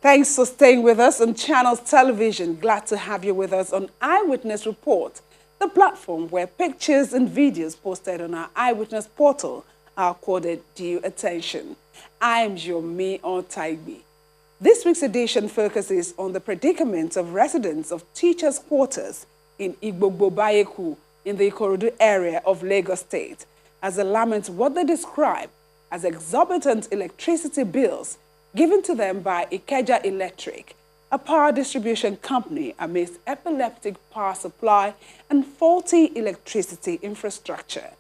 Thanks for staying with us on Channels Television. Glad to have you with us on Eyewitness Report, the platform where pictures and videos posted on our Eyewitness portal are accorded due attention. I am Yomi Taigbi. This week's edition focuses on the predicament of residents of teachers' quarters in Igbogbo in the Ikorodu area of Lagos State, as they lament what they describe as exorbitant electricity bills given to them by Ikeja Electric, a power distribution company amidst epileptic power supply and faulty electricity infrastructure.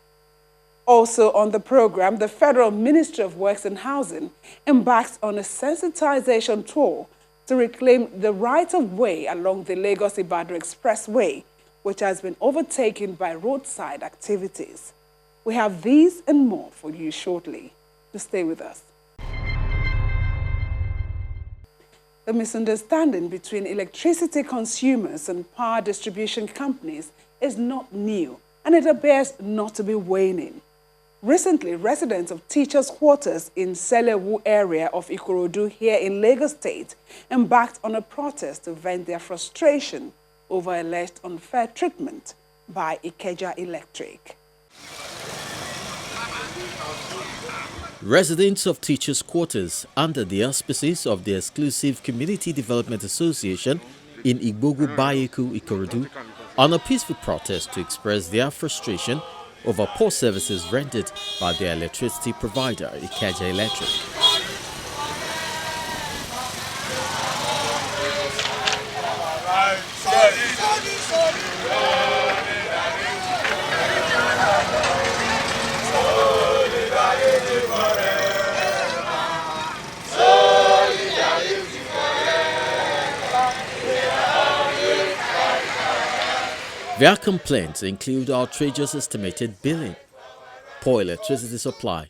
Also on the program, the Federal Ministry of Works and Housing embarks on a sensitization tour to reclaim the right-of-way along the Lagos-Ibadan Expressway, which has been overtaken by roadside activities. We have these and more for you shortly. To stay with us. The misunderstanding between electricity consumers and power distribution companies is not new, and it appears not to be waning. Recently, residents of teachers' quarters in Selewu area of Ikorodu here in Lagos State embarked on a protest to vent their frustration over alleged unfair treatment by Ikeja Electric. Residents of teachers' quarters, under the auspices of the exclusive Community Development Association in Igbogbo, Ikorodu, on a peaceful protest to express their frustration over poor services rendered by their electricity provider, Ikeja Electric. Their complaints include outrageous estimated billing, poor electricity supply,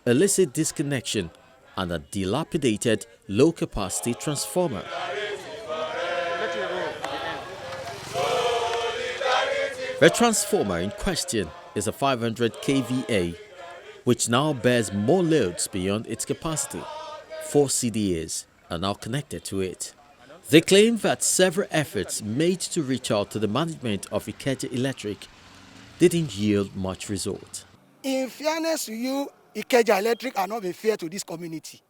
illicit disconnection, and a dilapidated low-capacity transformer. The transformer in question is a 500 kVA, which now bears more loads beyond its capacity. 4 CDAs are now connected to it. They claim that several efforts made to reach out to the management of Ikeja Electric didn't yield much result. In fairness to you, Ikeja Electric are not been fair to this community.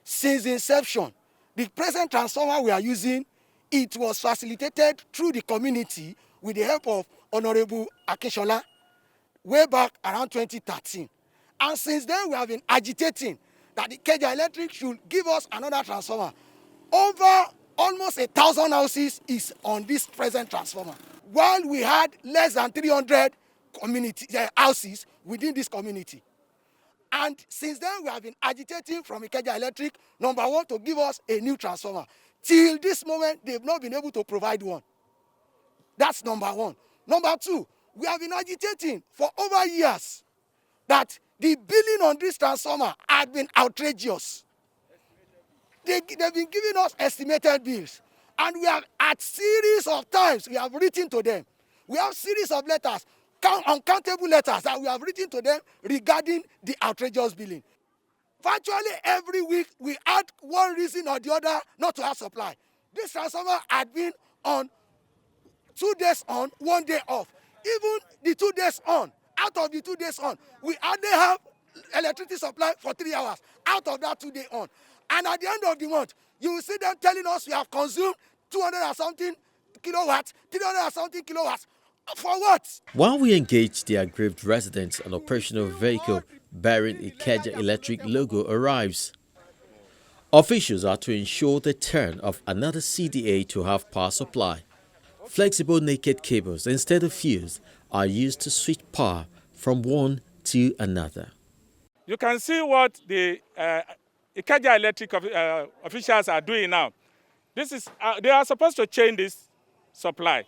Since the inception, the present transformer we are using, it was facilitated through the community with the help of Honorable Akeshola way back around 2013. And since then, we have been agitating that Ikeja Electric should give us another transformer. Over almost 1,000 houses is on this present transformer, while we had less than 300 houses within this community. And since then, we have been agitating from Ikeja Electric, number one, to give us a new transformer. Till this moment, they've not been able to provide one. That's number one. Number two, we have been agitating for over years that the billing on this transformer had been outrageous. They've been giving us estimated bills. And we have, at series of times, we have written to them. We have series of letters, uncountable letters that we have written to them regarding the outrageous billing. Virtually every week, we had one reason or the other not to have supply. This transformer had been on 2 days on, 1 day off. Even the 2 days on, out of the 2 days on, we hardly have electricity supply for 3 hours out of that 2 day on. And at the end of the month, you will see them telling us we have consumed 200 and something kilowatts, 300 and something kilowatts. For what? While we engage the aggrieved residents, an operational vehicle bearing Ikeja Electric logo arrives. Officials are to ensure the turn of another CDA to have power supply. Flexible naked cables instead of fuse are used to switch power from one to another. You can see what the Ikeja Electric officials are doing now. This is they are supposed to change this supply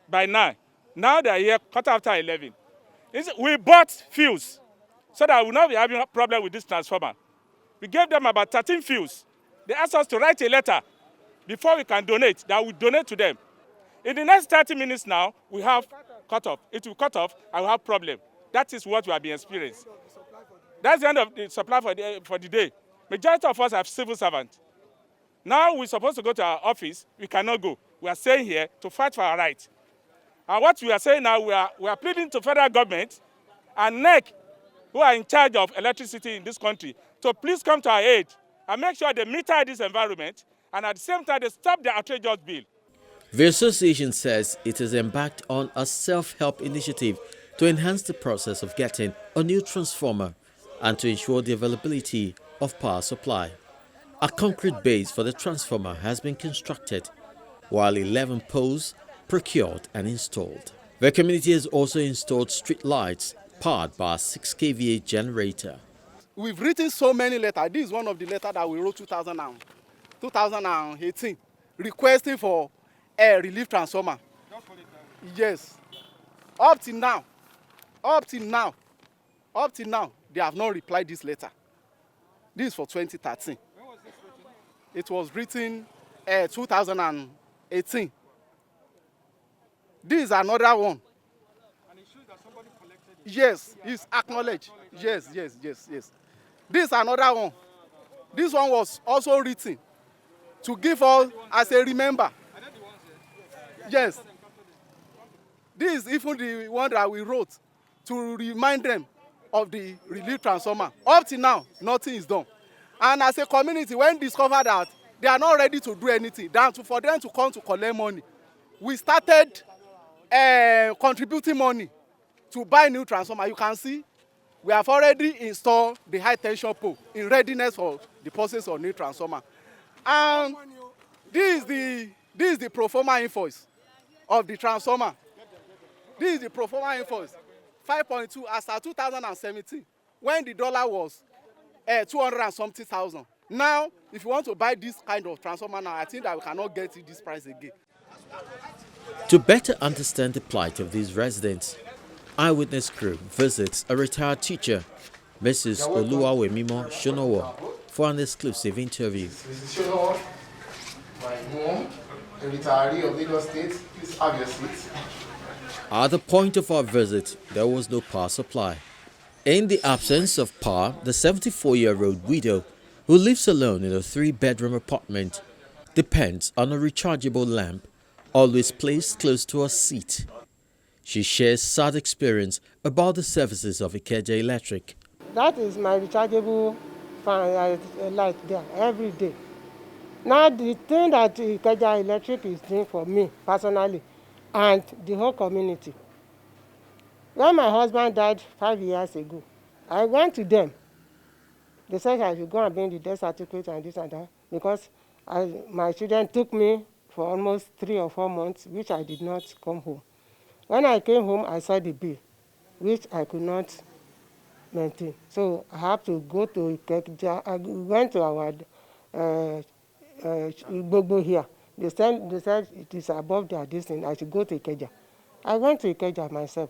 by 9. Now they are here quarter after 11. We bought fuse so that we will not be having a problem with this transformer. We gave them about 13 fuse. They asked us to write a letter before we can donate, that we donate to them. In the next 30 minutes now, we have cut off. It will cut off and we have problem. That is what we have been experiencing. That's the end of the supply for the day. Majority of us have civil servants. Now we're supposed to go to our office. We cannot go. We are staying here to fight for our rights. And what we are saying now, we are pleading to federal government and NEC, who are in charge of electricity in this country, to please come to our aid and make sure they meter this environment, and at the same time they stop the outrageous bill. The association says it has embarked on a self-help initiative to enhance the process of getting a new transformer and to ensure the availability of power supply. A concrete base for the transformer has been constructed, while 11 poles procured and installed. The community has also installed street lights powered by a 6 kVA generator. We've written so many letters. This is one of the letters that we wrote 2018, requesting for a relief transformer. Yes. Up till now, they have not replied this letter. This is for 2013. When was this written? It was written 2018. This is another one. And it shows that somebody collected it. Yes, it's acknowledged. Yes. This is another one. This one was also written to give us as a remember. Yes. This is even the one that we wrote to remind them of the relief transformer. Up to now, nothing is done. And as a community, when discovered that they are not ready to do anything, for them to come to collect money, we started contributing money to buy new transformer. You can see we have already installed the high tension pole in readiness for the process of new transformer. And this is the pro forma invoice of the transformer. This is the pro forma invoice, 5.2 as at 2017, when the dollar was 200 and something thousand. Now, if you want to buy this kind of transformer now, I think that we cannot get it this price again. To better understand the plight of these residents, Eyewitness crew visits a retired teacher, Mrs. Oluwawemimo Shonowo, for an exclusive interview. Mrs. Shonowo, my mom, a retiree of Lagos State, please have your seat. At the point of our visit, there was no power supply. In the absence of power, the 74-year-old widow, who lives alone in a 3-bedroom apartment, depends on a rechargeable lamp always placed close to her seat. She shares sad experience about the services of Ikeja Electric. That is my rechargeable fan, light there every day. Now the thing that Ikeja Electric is doing for me personally and the whole community. When my husband died 5 years ago, I went to them. They said I should go and bring the death certificate and this and that because my children took me for almost 3 or 4 months, which I did not come home. When I came home, I saw the bill, which I could not maintain. So I have to go to Ikeja. I went to our Igbogbo here. They said it is above their distance. I should go to Ikeja. I went to Ikeja myself.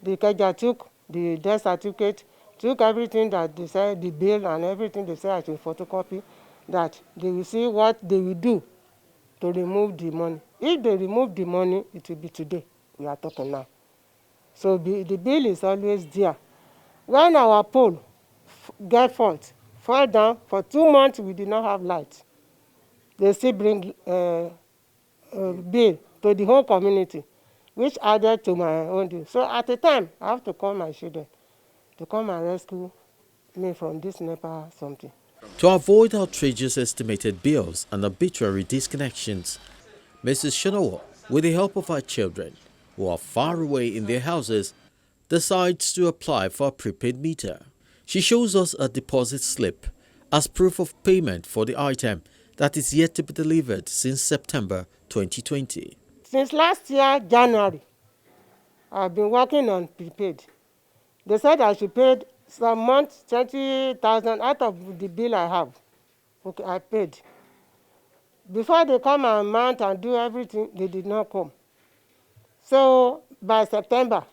The Ikeja took the death certificate, took everything that they said, the bill and everything they said I should photocopy, that they will see what they will do to remove the money. If they remove the money, it will be today. We are talking now. So the bill is always there. When our pole get fault, fall down, for 2 months we did not have light. They still bring bill to the whole community, which added to my own deal. So at the time, I have to call my children to come and rescue me from this NEPA something. To avoid outrageous estimated bills and arbitrary disconnections, Mrs. Shonowo, with the help of her children, who are far away in their houses, decides to apply for a prepaid meter. She shows us a deposit slip as proof of payment for the item that is yet to be delivered since September 2020. Since last year, January, I've been working on prepaid. They said I should pay some months 20,000 out of the bill I have. Okay, I paid. Before they come and mount and do everything, they did not come. So by September,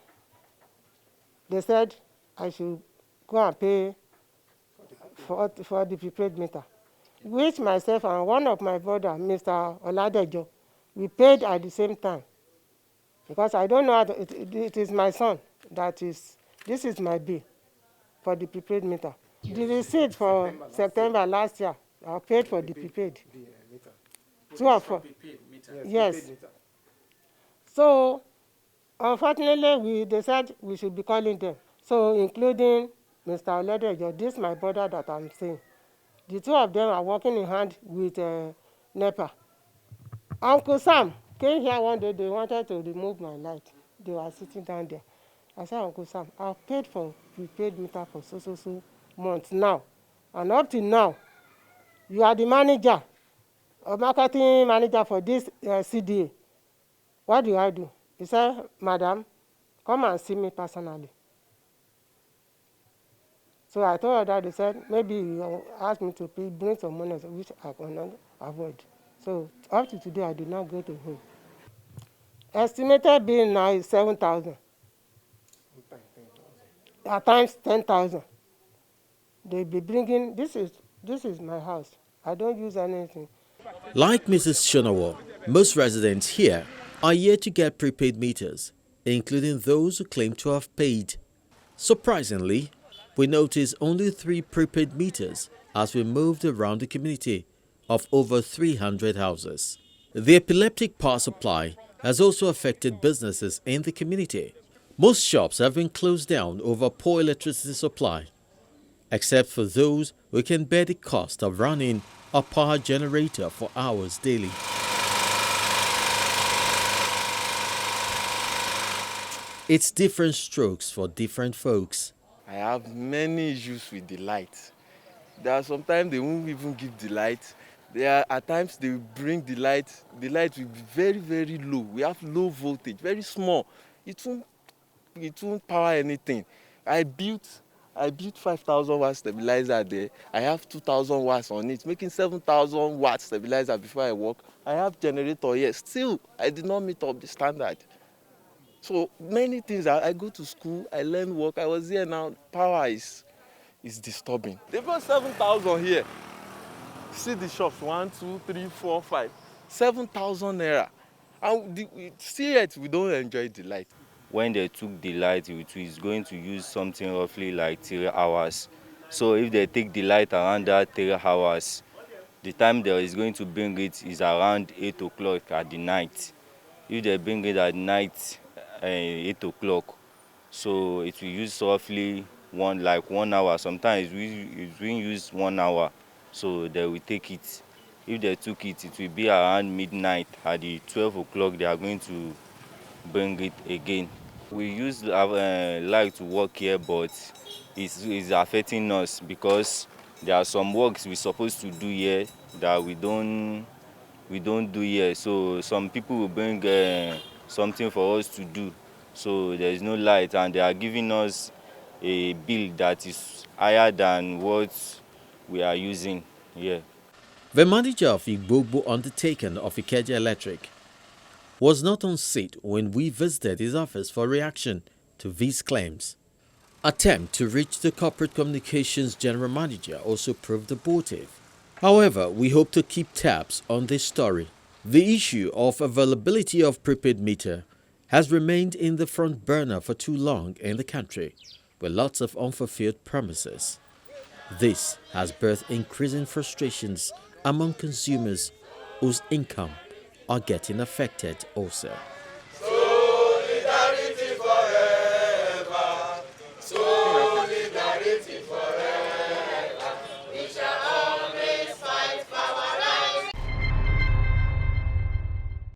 they said I should go and pay for the prepaid meter, which myself and one of my brother, Mr. Oladejo, we paid at the same time. Because I don't know how to, it is my son this is my bill for the prepaid meter. The receipt for September last year, I paid for the prepaid. Two or four. Yes. So, unfortunately, they said we should be calling them. So, including Mr. Oledejo, this is my brother that I'm saying. The two of them are working in hand with NEPA. Uncle Sam came here one day, they wanted to remove my light. They were sitting down there. I said, Uncle Sam, I've paid for prepaid meter for so months now. And up to now, you are the manager, or marketing manager for this CDA. What do I do? He said, Madam, come and see me personally. So I told her that. They said, maybe you ask me to bring some money, which I cannot avoid. So up to today, I did not go to him. Estimated bill now is 7,000. At times 10,000. They be bringing, this is my house. I don't use anything. Like Mrs. Shonawa, most residents here are yet to get prepaid meters, including those who claim to have paid. Surprisingly, we noticed only 3 prepaid meters as we moved around the community of over 300 houses. The epileptic power supply has also affected businesses in the community. Most shops have been closed down over poor electricity supply, except for those who can bear the cost of running a power generator for hours daily. It's different strokes for different folks. I have many issues with the light. There are sometimes they won't even give the light. There are at times they will bring the light will be very, very low. We have low voltage, very small. It won't power anything. I built 5,000 watt stabilizer there. I have 2,000 watts on it, making 7,000 watt stabilizer before I work. I have generator here. Still, I did not meet up the standard. So many things. I go to school, I learn work. I was here now. Power is disturbing. They've got 7,000 here. See the shops, 1, 2, 3, 4, 5. 7,000 naira. And still yet we don't enjoy the light. When they took the light, it is going to use something roughly like 3 hours. So if they take the light around that 3 hours, the time they is going to bring it is around 8 o'clock at the night. If they bring it at night, 8 o'clock, so it will use roughly 1 hour. Sometimes it's being used 1 hour, so they will take it. If they took it, it will be around midnight. At the 12 o'clock, they are going to bring it again. We use light to work here, but it's affecting us because there are some works we're supposed to do here that we don't do here. So some people will bring something for us to do. So there is no light, and they are giving us a bill that is higher than what we are using here. The manager of Igbogbo undertaking of Ikeja Electric was not on seat when we visited his office for reaction to these claims. Attempt to reach the corporate communications general manager also proved abortive. However, we hope to keep tabs on this story. The issue of availability of prepaid meter has remained in the front burner for too long in the country, with lots of unfulfilled promises. This has birthed increasing frustrations among consumers whose income are getting affected also.